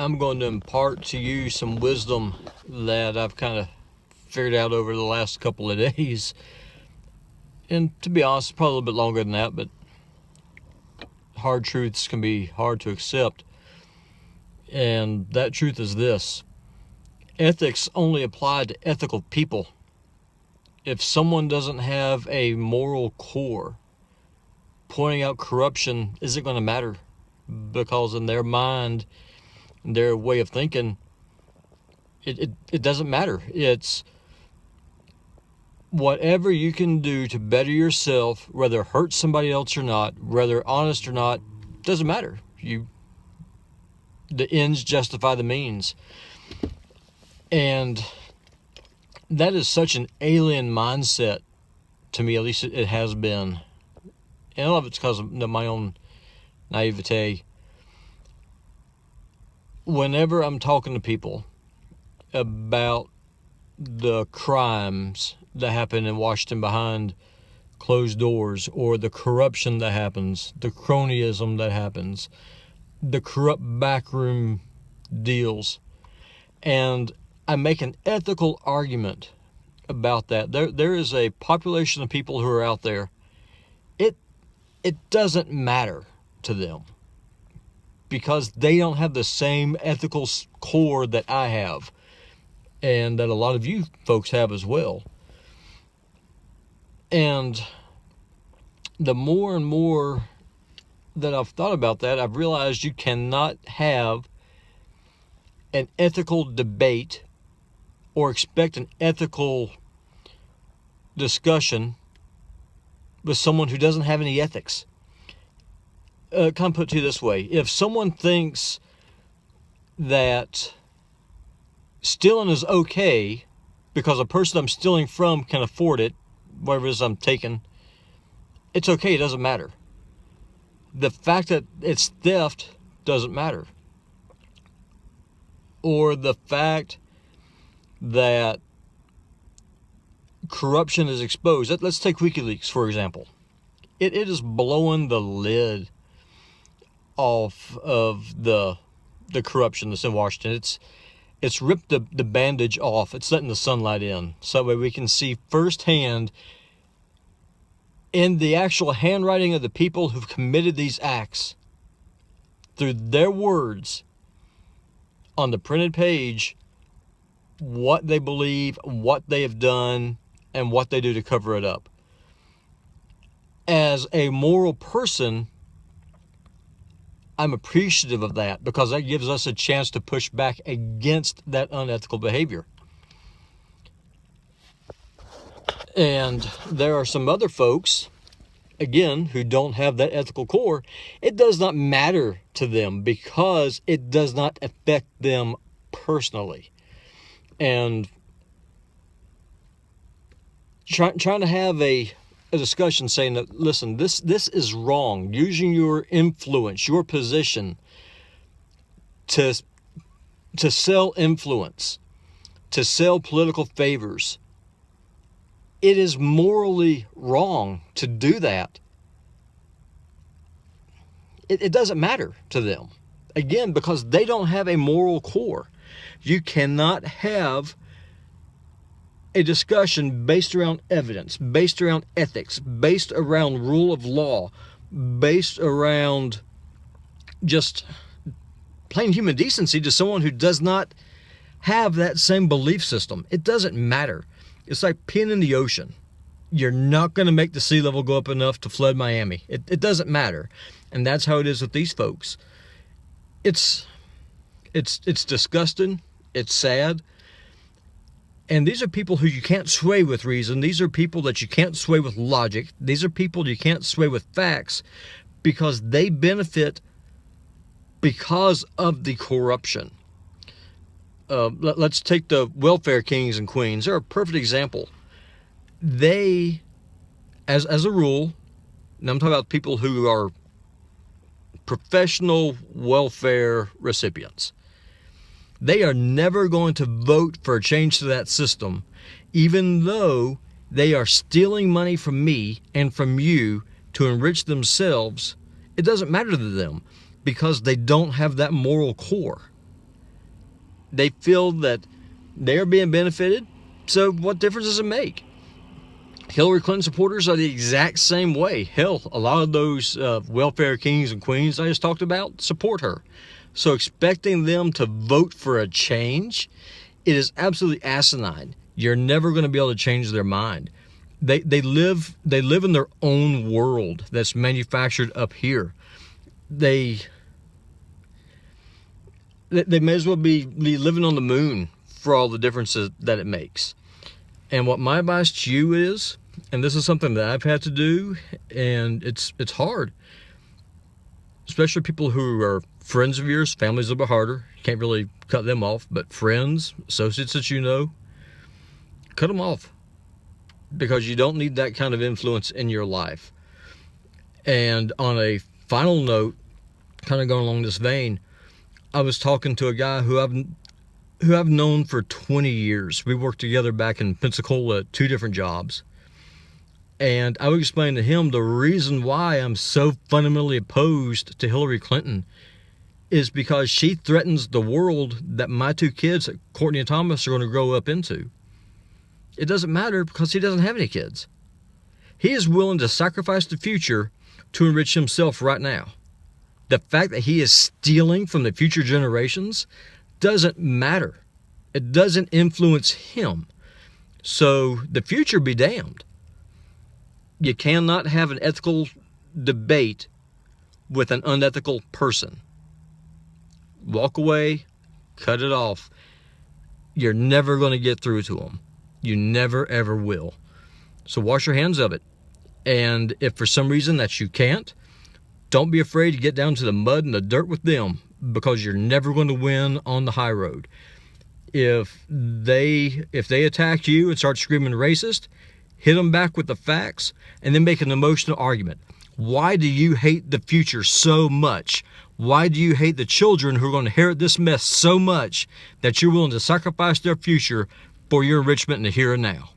I'm going to impart to you some wisdom that I've kind of figured out over the last couple of days. And to be honest, probably a little bit longer than that, but hard truths can be hard to accept. And that truth is this: ethics only apply to ethical people. If someone doesn't have a moral core, pointing out corruption isn't going to matter, because in their mind, their way of thinking, it doesn't matter. It's whatever you can do to better yourself, whether hurt somebody else or not, whether honest or not, doesn't matter. The ends justify the means. And that is such an alien mindset to me, at least it has been. And a lot of it's because of my own naivete. Whenever I'm talking to people about the crimes that happen in Washington behind closed doors, or the corruption that happens, the cronyism that happens, the corrupt backroom deals, and I make an ethical argument about that, there is a population of people who are out there, it doesn't matter to them, because they don't have the same ethical core that I have, and that a lot of you folks have as well. And the more and more that I've thought about that, I've realized you cannot have an ethical debate or expect an ethical discussion with someone who doesn't have any ethics. Kind of put it to you this way: if someone thinks that stealing is okay because a person I'm stealing from can afford it, whatever it is I'm taking, it's okay, it doesn't matter. The fact that it's theft doesn't matter. Or the fact that corruption is exposed. Let's take WikiLeaks, for example. It is blowing the lid off of the corruption that's in Washington. It's ripped the bandage off. It's letting the sunlight in, so that way we can see firsthand, in the actual handwriting of the people who've committed these acts, through their words on the printed page, what they believe, what they have done, and what they do to cover it up. As a moral person, I'm appreciative of that, because that gives us a chance to push back against that unethical behavior. And there are some other folks, again, who don't have that ethical core. It does not matter to them, because it does not affect them personally. And trying to have a discussion saying that, listen, this is wrong, using your influence, your position to sell influence, to sell political favors. It is morally wrong to do that. It doesn't matter to them. Again, because they don't have a moral core. You cannot have a discussion based around evidence, based around ethics, based around rule of law, based around just plain human decency to someone who does not have that same belief system. It doesn't matter. It's like peeing in the ocean. You're not going to make the sea level go up enough to flood Miami. It doesn't matter. And that's how it is with these folks. It's disgusting. It's sad. And these are people who you can't sway with reason. These are people that you can't sway with logic. These are people you can't sway with facts, because they benefit because of the corruption. Let's take the welfare kings and queens. They're a perfect example. They, as a rule, and I'm talking about people who are professional welfare recipients, they are never going to vote for a change to that system, even though they are stealing money from me and from you to enrich themselves. It doesn't matter to them, because they don't have that moral core. They feel that they're being benefited, so what difference does it make? Hillary Clinton supporters are the exact same way. Hell, a lot of those welfare kings and queens I just talked about support her. So expecting them to vote for a change, it is absolutely asinine. You're never going to be able to change their mind. They live in their own world that's manufactured up here. They may as well be living on the moon for all the differences that it makes. And what my advice to you is, and this is something that I've had to do, and it's hard, especially people who are friends of yours. Family's a little bit harder. You can't really cut them off, but friends, associates that you know, cut them off, because you don't need that kind of influence in your life. And on a final note, kind of going along this vein, I was talking to a guy who I've known for 20 years. We worked together back in Pensacola at 2 different jobs. And I would explain to him the reason why I'm so fundamentally opposed to Hillary Clinton is because she threatens the world that my 2 kids, Courtney and Thomas, are going to grow up into. It doesn't matter because he doesn't have any kids. He is willing to sacrifice the future to enrich himself right now. The fact that he is stealing from the future generations doesn't matter. It doesn't influence him. So the future be damned. You cannot have an ethical debate with an unethical person. Walk away, cut it off. You're never going to get through to them. You never, ever will. So wash your hands of it. And if for some reason that you can't, don't be afraid to get down to the mud and the dirt with them, because you're never going to win on the high road. If they attack you and start screaming racist, hit them back with the facts, and then make an emotional argument. Why do you hate the future so much? Why do you hate the children who are going to inherit this mess so much that you're willing to sacrifice their future for your enrichment in the here and now?